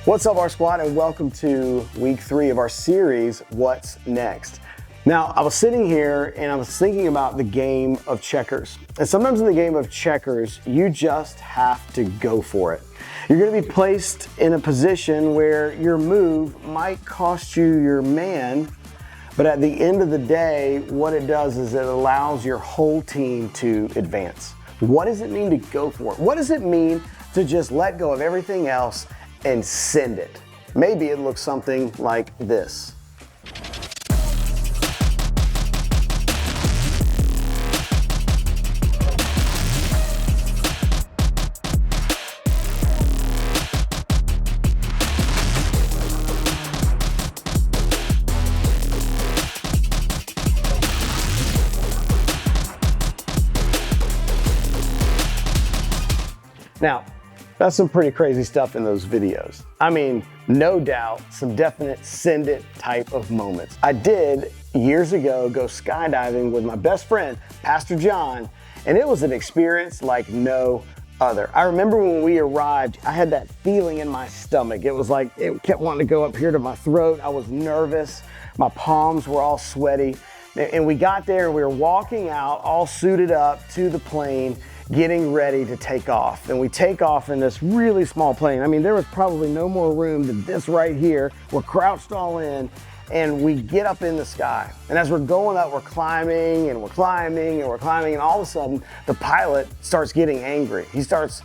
What's up, RSQUAD, and welcome to week 3 of our series, What's Next? Now, I was sitting here and I was thinking about the game of checkers. And sometimes in the game of checkers, you just have to go for it. You're going to be placed in a position where your move might cost you your man, but at the end of the day, what it does is it allows your whole team to advance. What does it mean to go for it? What does it mean to just let go of everything else and send it? Maybe it looks something like this. Now, that's some pretty crazy stuff in those videos. I mean, no doubt, some definite send it type of moments. I did years ago go skydiving with my best friend, Pastor John, and it was an experience like no other. I remember when we arrived, I had that feeling in my stomach. It was like, it kept wanting to go up here to my throat. I was nervous. My palms were all sweaty. And we got there and we were walking out all suited up to the plane, getting ready to take off. And we take off in this really small plane. I mean, there was probably no more room than this right here. We're crouched all in and we get up in the sky. And as we're going up, we're climbing and we're climbing and we're climbing. And all of a sudden the pilot starts getting angry. He starts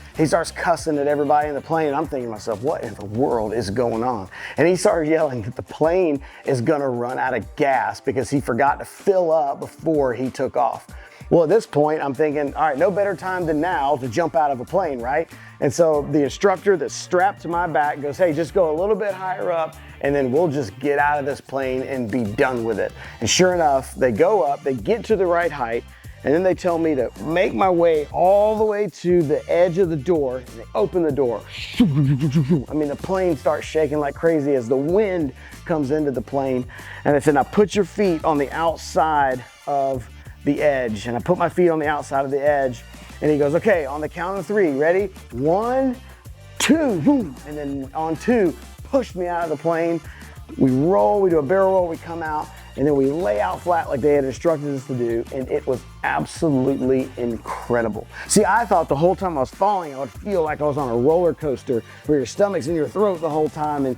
cussing at everybody in the plane. I'm thinking to myself, what in the world is going on? And he started yelling that the plane is gonna run out of gas because he forgot to fill up before he took off. Well, at this point, I'm thinking, all right, no better time than now to jump out of a plane, right? And so the instructor that's strapped to my back goes, hey, just go a little bit higher up and then we'll just get out of this plane and be done with it. And sure enough, they go up, they get to the right height, and then they tell me to make my way all the way to the edge of the door, and they open the door. I mean, the plane starts shaking like crazy as the wind comes into the plane. And they said, now put your feet on the outside of the edge. And I put my feet on the outside of the edge, and he goes, okay, on the count of 3, ready? 1, 2, boom. And then on 2, push me out of the plane. We roll, we do a barrel roll, we come out, and then we lay out flat like they had instructed us to do, and it was absolutely incredible. See, I thought the whole time I was falling, I would feel like I was on a roller coaster where your stomach's in your throat the whole time,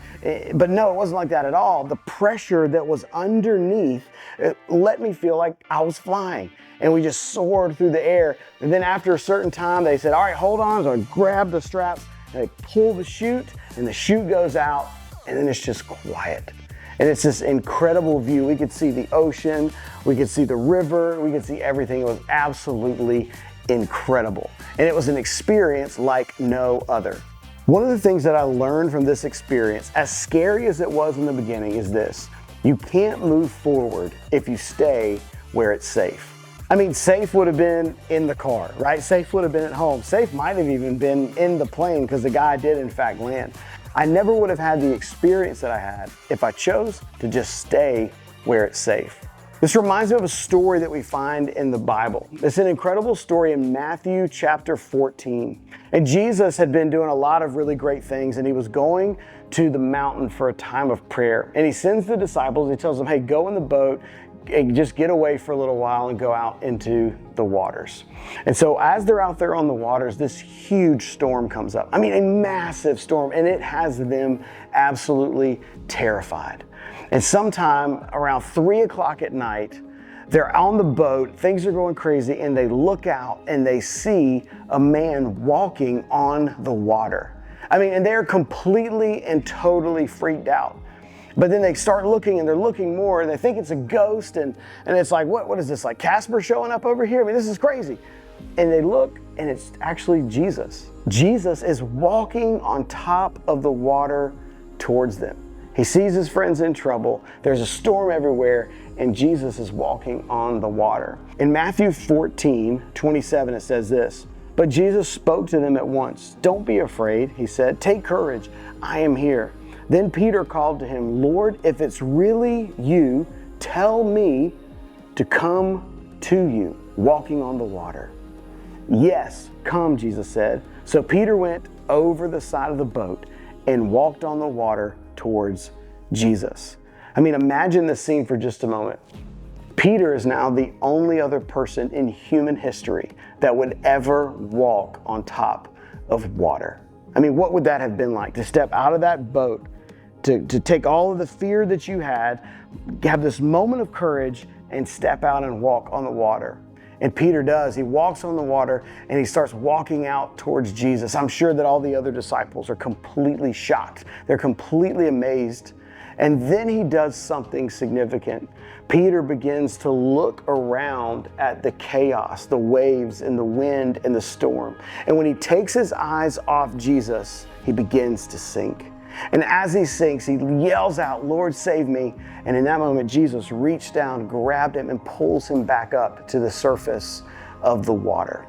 but no, it wasn't like that at all. The pressure that was underneath, it let me feel like I was flying, and we just soared through the air. And then after a certain time, they said, all right, hold on. So I grabbed the straps, and they pull the chute, and the chute goes out, and then it's just quiet. And it's this incredible view. We could see the ocean, we could see the river, we could see everything. It was absolutely incredible. And it was an experience like no other. One of the things that I learned from this experience, as scary as it was in the beginning, is this: you can't move forward if you stay where it's safe. I mean, safe would have been in the car, right? Safe would have been at home. Safe might have even been in the plane because the guy did in fact land. I never would have had the experience that I had if I chose to just stay where it's safe. This reminds me of a story that we find in the Bible. It's an incredible story in Matthew chapter 14. And Jesus had been doing a lot of really great things, and he was going to the mountain for a time of prayer. And he sends the disciples, he tells them, hey, go in the boat, and just get away for a little while and go out into the waters. And so as they're out there on the waters, this huge storm comes up. I mean, a massive storm, and it has them absolutely terrified. And sometime around 3 o'clock at night, they're on the boat, things are going crazy, and they look out and they see a man walking on the water. I mean, and they're completely and totally freaked out. But then they start looking and they're looking more and they think it's a ghost, and it's like, what is this, like Casper showing up over here? I mean, this is crazy. And they look and it's actually Jesus. Jesus is walking on top of the water towards them. He sees his friends in trouble. There's a storm everywhere, and Jesus is walking on the water. In Matthew 14:27, it says this: but Jesus spoke to them at once. Don't be afraid, he said. Take courage, I am here. Then Peter called to him, Lord, if it's really you, tell me to come to you, walking on the water. Yes, come, Jesus said. So Peter went over the side of the boat and walked on the water towards Jesus. I mean, imagine this scene for just a moment. Peter is now the only other person in human history that would ever walk on top of water. I mean, what would that have been like to step out of that boat, to take all of the fear that you had, have this moment of courage and step out and walk on the water? And Peter does. He walks on the water and he starts walking out towards Jesus. I'm sure that all the other disciples are completely shocked. They're completely amazed. And then he does something significant. Peter begins to look around at the chaos, the waves and the wind and the storm. And when he takes his eyes off Jesus, he begins to sink. And as he sinks, he yells out, "Lord, save me." And in that moment, Jesus reached down, grabbed him, and pulls him back up to the surface of the water.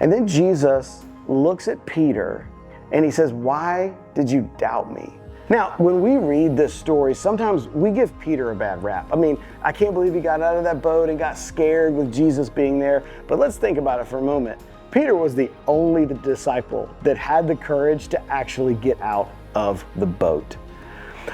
And then Jesus looks at Peter and he says, "Why did you doubt me?" Now, when we read this story, sometimes we give Peter a bad rap. I mean, I can't believe he got out of that boat and got scared with Jesus being there. But let's think about it for a moment. Peter was the only disciple that had the courage to actually get out of the boat.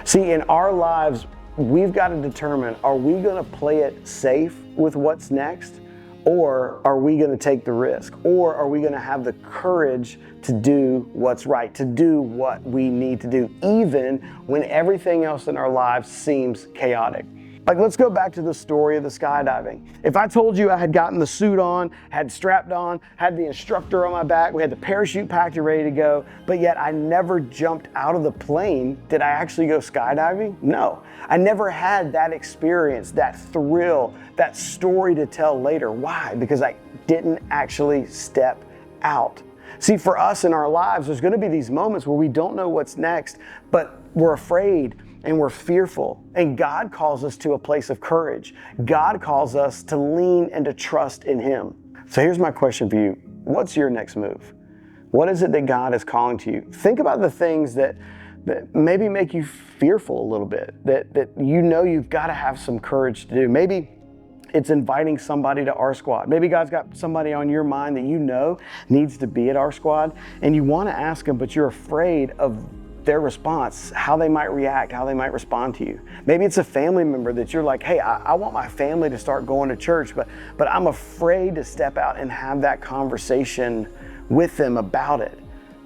See, in our lives, we've got to determine, are we going to play it safe with what's next? Or are we going to take the risk? Or are we going to have the courage to do what's right, to do what we need to do, even when everything else in our lives seems chaotic? Like, let's go back to the story of the skydiving. If I told you I had gotten the suit on, had strapped on, had the instructor on my back, we had the parachute packed and ready to go, but yet I never jumped out of the plane, did I actually go skydiving? No. I never had that experience, that thrill, that story to tell later. Why? Because I didn't actually step out. See, for us in our lives, there's going to be these moments where we don't know what's next, but we're afraid and we're fearful. And God calls us to a place of courage. God calls us to lean and to trust in Him. So here's my question for you. What's your next move? What is it that God is calling to you? Think about the things that maybe make you fearful a little bit, that you know you've got to have some courage to do. Maybe it's inviting somebody to RSQUAD. Maybe God's got somebody on your mind that you know needs to be at RSQUAD, and you want to ask them, but you're afraid of their response, how they might react, how they might respond to you. Maybe it's a family member that you're like, hey, I want my family to start going to church, but I'm afraid to step out and have that conversation with them about it.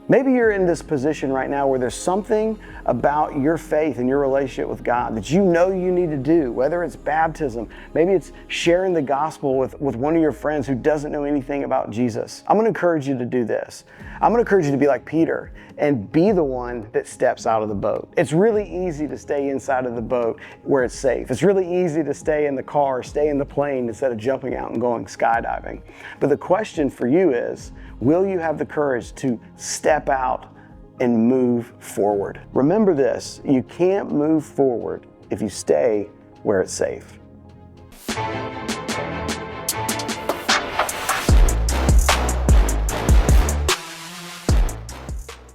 Maybe you're in this position right now where there's something about your faith and your relationship with God that you know you need to do, whether it's baptism, maybe it's sharing the gospel with one of your friends who doesn't know anything about Jesus. I'm going to encourage you to do this. I'm going to encourage you to be like Peter and be the one that steps out of the boat. It's really easy to stay inside of the boat where it's safe. It's really easy to stay in the car, stay in the plane instead of jumping out and going skydiving. But the question for you is, will you have the courage to step out and move forward? Remember this, you can't move forward if you stay where it's safe.